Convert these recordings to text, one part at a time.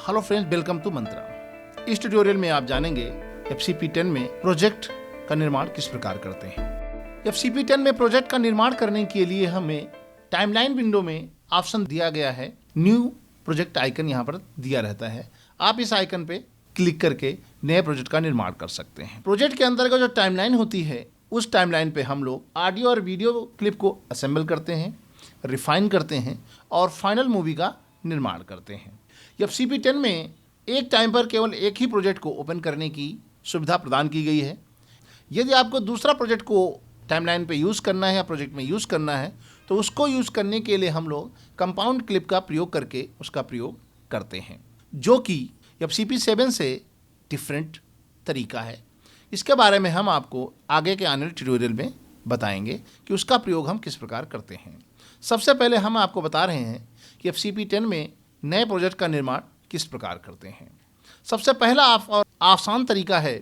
Hello friends, welcome to मंत्रा। इस tutorial में आप जानेंगे FCP10 में प्रोजेक्ट का निर्माण किस प्रकार करते हैं। FCP10 में प्रोजेक्ट का निर्माण करने के लिए हमें टाइमलाइन विंडो में ऑप्शन दिया गया है, न्यू प्रोजेक्ट आइकन यहाँ पर दिया रहता है। आप इस आइकन पे क्लिक करके नए प्रोजेक्ट का निर्माण कर सकते हैं। प्रोजेक्ट के अंतर्गत जो टाइमलाइन होती है, उस टाइमलाइन पे हम लोग ऑडियो और वीडियो क्लिप को असेंबल करते हैं, रिफाइन करते हैं और फाइनल मूवी का निर्माण करते हैं। FCP10 में एक टाइम पर केवल एक ही प्रोजेक्ट को ओपन करने की सुविधा प्रदान की गई है। यदि आपको दूसरा प्रोजेक्ट को टाइमलाइन पे यूज़ करना है या प्रोजेक्ट में यूज़ करना है, तो उसको यूज़ करने के लिए हम लोग कंपाउंड क्लिप का प्रयोग करके उसका प्रयोग करते हैं, जो कि FCP7 से डिफरेंट तरीका है। इसके बारे में हम आपको आगे के आने वाले ट्यूटोरियल में बताएंगे कि उसका प्रयोग हम किस प्रकार करते हैं। सबसे पहले हम आपको बता रहे हैं कि FCP10 में नए प्रोजेक्ट का निर्माण किस प्रकार करते हैं। सबसे पहला और आसान तरीका है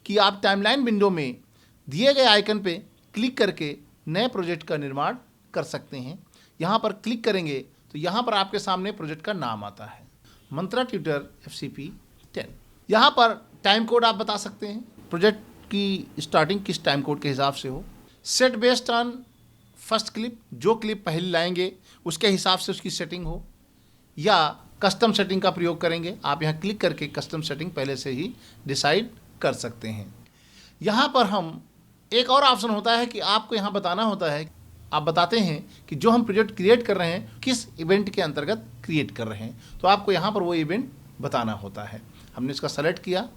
कि आप टाइमलाइन विंडो में दिए गए आइकन पे क्लिक करके नए प्रोजेक्ट का निर्माण कर सकते हैं। यहाँ पर क्लिक करेंगे तो यहाँ पर आपके सामने प्रोजेक्ट का नाम आता है, मंत्रा ट्यूटर FCP10। यहाँ पर टाइम कोड आप बता सकते हैं, प्रोजेक्ट की स्टार्टिंग किस टाइम कोड के हिसाब से हो। Set based on first clip, जो क्लिप पहले लाएंगे उसके हिसाब से उसकी सेटिंग हो, या कस्टम सेटिंग का प्रयोग करेंगे। आप यहाँ क्लिक करके कस्टम सेटिंग पहले से ही डिसाइड कर सकते हैं। यहाँ पर हम एक और ऑप्शन होता है कि आपको यहाँ बताना होता है, आप बताते हैं कि जो हम प्रोजेक्ट क्रिएट कर रहे हैं किस इवेंट के अंतर्गत क्रिएट कर रहे हैं, तो आपको यहाँ पर वो इवेंट बताना होता है। हमने इसका सेलेक्ट किया,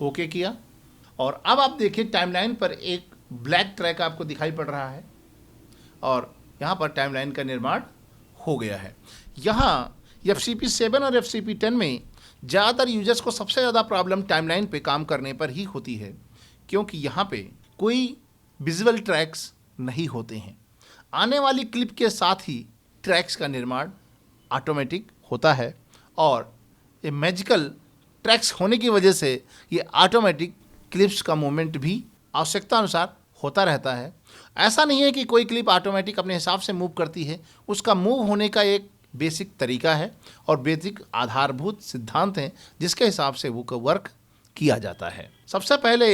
ओके किया, और अब आप देखिए टाइमलाइन पर एक ब्लैक ट्रैक आपको दिखाई पड़ रहा है और यहाँ पर टाइमलाइन का निर्माण हो गया है। यहाँ FCP7 और FCP10 में ज़्यादातर यूजर्स को सबसे ज़्यादा प्रॉब्लम टाइमलाइन पे काम करने पर ही होती है, क्योंकि यहाँ पे कोई विजुअल ट्रैक्स नहीं होते हैं। आने वाली क्लिप के साथ ही ट्रैक्स का निर्माण ऑटोमेटिक होता है और ये मैजिकल ट्रैक्स होने की वजह से ये ऑटोमेटिक क्लिप्स का मूवमेंट भी आवश्यकता अनुसार होता रहता है। ऐसा नहीं है कि कोई क्लिप ऑटोमेटिक अपने हिसाब से मूव करती है, उसका मूव होने का एक बेसिक तरीका है और बेसिक आधारभूत सिद्धांत हैं जिसके हिसाब से वो का वर्क किया जाता है। सबसे पहले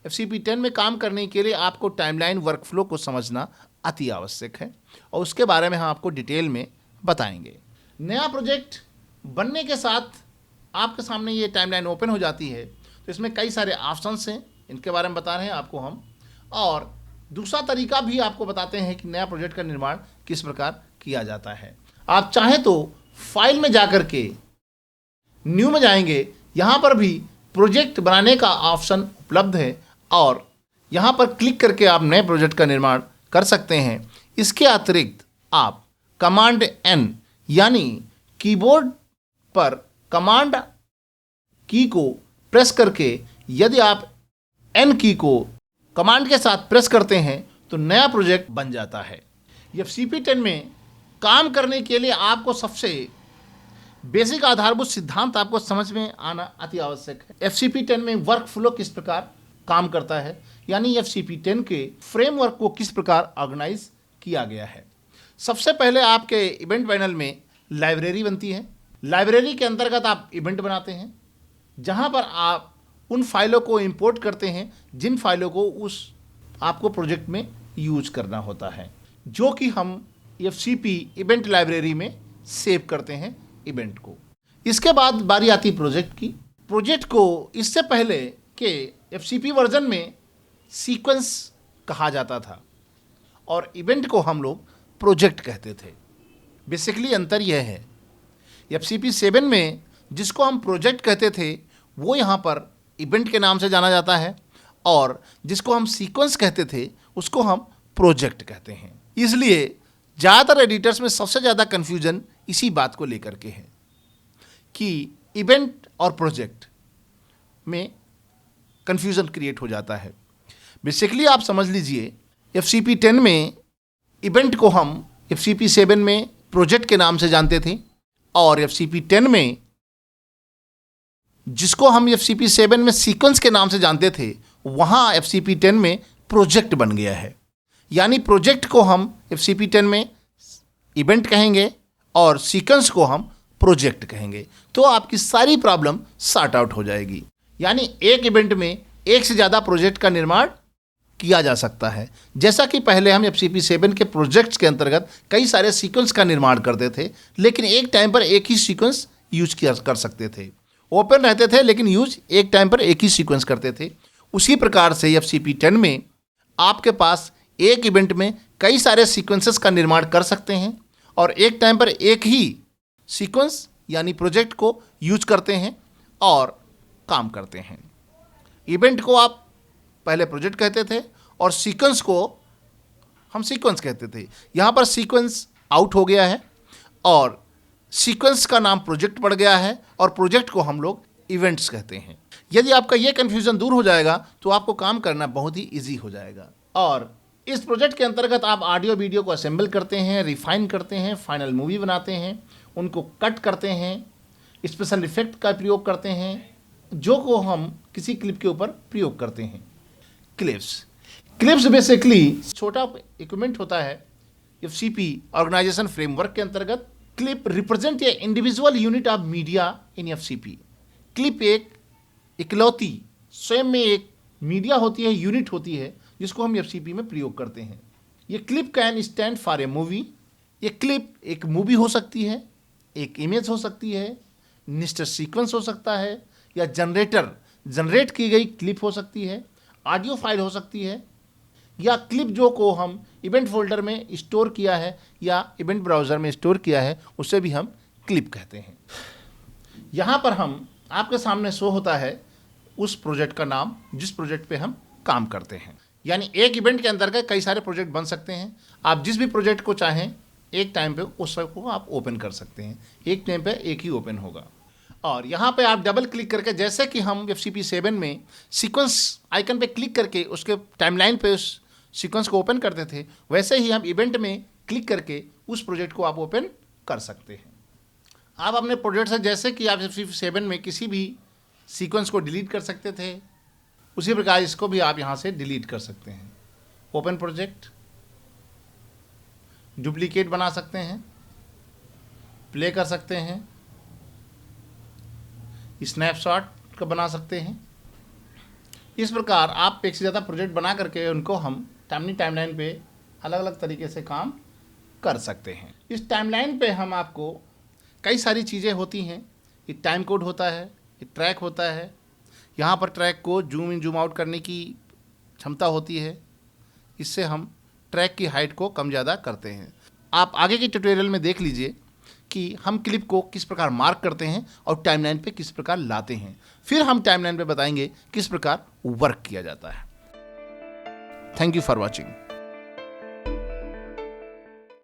FCP10 में काम करने के लिए आपको टाइमलाइन वर्कफ्लो को समझना अति आवश्यक है और उसके बारे में हम आपको डिटेल में बताएंगे। नया प्रोजेक्ट बनने के साथ आपके सामने ये टाइमलाइन ओपन हो जाती है, तो इसमें कई सारे ऑप्शंस हैं, इनके बारे में बता रहे हैं आपको हम, और दूसरा तरीका भी आपको बताते हैं कि नया प्रोजेक्ट का निर्माण किस प्रकार किया जाता है। आप चाहें तो फाइल में जाकर के न्यू में जाएंगे, यहाँ पर भी प्रोजेक्ट बनाने का ऑप्शन उपलब्ध है और यहाँ पर क्लिक करके आप नए प्रोजेक्ट का निर्माण कर सकते हैं। इसके अतिरिक्त आप कमांड N यानी कीबोर्ड पर कमांड की को प्रेस करके, यदि आप N की को कमांड के साथ प्रेस करते हैं तो नया प्रोजेक्ट बन जाता है। FCP10 में काम करने के लिए आपको सबसे बेसिक आधारभूत सिद्धांत आपको समझ में आना अति आवश्यक है। FCP10 में वर्क फ्लो किस प्रकार काम करता है, यानी FCP10 के फ्रेमवर्क को किस प्रकार ऑर्गेनाइज किया गया है। सबसे पहले आपके इवेंट पैनल में लाइब्रेरी बनती है। लाइब्रेरी के अंतर्गत आप इवेंट बनाते हैं, जहाँ पर आप उन फाइलों को इंपोर्ट करते हैं जिन फाइलों को उस आपको प्रोजेक्ट में यूज करना होता है, जो कि हम FCP इवेंट लाइब्रेरी में सेव करते हैं इवेंट को। इसके बाद बारी आती प्रोजेक्ट की। प्रोजेक्ट को इससे पहले के FCP वर्जन में सीक्वेंस कहा जाता था और इवेंट को हम लोग प्रोजेक्ट कहते थे। बेसिकली अंतर यह है, FCP7 में जिसको हम प्रोजेक्ट कहते थे वो यहाँ पर इवेंट के नाम से जाना जाता है और जिसको हम सीक्वेंस कहते थे उसको हम प्रोजेक्ट कहते हैं। इसलिए ज़्यादातर एडिटर्स में सबसे ज़्यादा कन्फ्यूजन इसी बात को लेकर के है कि इवेंट और प्रोजेक्ट में कन्फ्यूज़न क्रिएट हो जाता है। बेसिकली आप समझ लीजिए, FCP10 में इवेंट को हम FCP7 में प्रोजेक्ट के नाम से जानते थे और FCP10 में जिसको हम FCP7 में सीक्वेंस के नाम से जानते थे, वहाँ FCP10 में प्रोजेक्ट बन गया है। यानी प्रोजेक्ट को हम FCP10 में इवेंट कहेंगे और सीक्वेंस को हम प्रोजेक्ट कहेंगे, तो आपकी सारी प्रॉब्लम सॉर्ट आउट हो जाएगी। यानी एक इवेंट में एक से ज़्यादा प्रोजेक्ट का निर्माण किया जा सकता है। जैसा कि पहले हम FCP7 के प्रोजेक्ट्स के अंतर्गत कई सारे सीक्वेंस का निर्माण करते थे, लेकिन एक टाइम पर एक ही सीक्वेंस यूज किया कर सकते थे। ओपन रहते थे लेकिन यूज एक टाइम पर एक ही सीक्वेंस करते थे। उसी प्रकार से FCP10 में आपके पास एक इवेंट में कई सारे सीक्वेंसेस का निर्माण कर सकते हैं और एक टाइम पर एक ही सीक्वेंस यानी प्रोजेक्ट को यूज करते हैं और काम करते हैं। इवेंट को आप पहले प्रोजेक्ट कहते थे और सीक्वेंस को हम सीक्वेंस कहते थे। यहाँ पर सीक्वेंस आउट हो गया है और सीक्वेंस का नाम प्रोजेक्ट पड़ गया है और प्रोजेक्ट को हम लोग इवेंट्स कहते हैं। यदि आपका ये कन्फ्यूज़न दूर हो जाएगा तो आपको काम करना बहुत ही ईजी हो जाएगा। और इस प्रोजेक्ट के अंतर्गत आप ऑडियो वीडियो को असेंबल करते हैं, रिफाइन करते हैं, फाइनल मूवी बनाते हैं, उनको कट करते हैं, स्पेशल इफेक्ट का प्रयोग करते हैं, जो को हम किसी क्लिप के ऊपर प्रयोग करते हैं। क्लिप्स बेसिकली छोटा इक्विपमेंट होता है FCP ऑर्गेनाइजेशन फ्रेमवर्क के अंतर्गत। Clip represent a individual unit of media in FCP। Clip एक इकलौती स्वयं में एक मीडिया होती है, यूनिट होती है, जिसको हम FCP में प्रयोग करते हैं। ये clip can stand for a movie. ये क्लिप एक मूवी हो सकती है, एक इमेज हो सकती है, निश्चित सीक्वेंस हो सकता है, या जनरेट की गई क्लिप हो सकती है, ऑडियो फाइल हो सकती है, या क्लिप जो को हम इवेंट फोल्डर में स्टोर किया है या इवेंट ब्राउज़र में स्टोर किया है, उसे भी हम क्लिप कहते हैं। यहाँ पर हम आपके सामने शो होता है उस प्रोजेक्ट का नाम जिस प्रोजेक्ट पे हम काम करते हैं। यानी एक इवेंट के अंतर्गत कई सारे प्रोजेक्ट बन सकते हैं। आप जिस भी प्रोजेक्ट को चाहें एक टाइम पे उस सबको आप ओपन कर सकते हैं। एक टाइम पे एक ही ओपन होगा। और यहाँ पे आप डबल क्लिक करके, जैसे कि हम FCP7 में सीक्वेंस आइकन पे क्लिक करके उसके टाइमलाइन पे उस सीक्वेंस को ओपन करते थे, वैसे ही हम इवेंट में क्लिक करके उस प्रोजेक्ट को आप ओपन कर सकते हैं। आप अपने प्रोजेक्ट से, जैसे कि आप FCP7 में किसी भी सीक्वेंस को डिलीट कर सकते थे, उसी प्रकार इसको भी आप यहाँ से डिलीट कर सकते हैं। ओपन प्रोजेक्ट, डुप्लीकेट बना सकते हैं, प्ले कर सकते हैं, स्नैपशॉट का बना सकते हैं। इस प्रकार आप एक से ज़्यादा प्रोजेक्ट बना करके उनको हम टाइमलाइन पे अलग अलग तरीके से काम कर सकते हैं। इस टाइमलाइन पे हम आपको कई सारी चीज़ें होती हैं। एक टाइम कोड होता है, एक ट्रैक होता है। यहाँ पर ट्रैक को जूम इन जूम आउट करने की क्षमता होती है। इससे हम ट्रैक की हाइट को कम ज़्यादा करते हैं। आप आगे के ट्यूटोरियल में देख लीजिए कि हम क्लिप को किस प्रकार मार्क करते हैं और टाइमलाइन पे किस प्रकार लाते हैं। फिर हम टाइमलाइन पे बताएंगे किस प्रकार वर्क किया जाता है। Thank you for watching.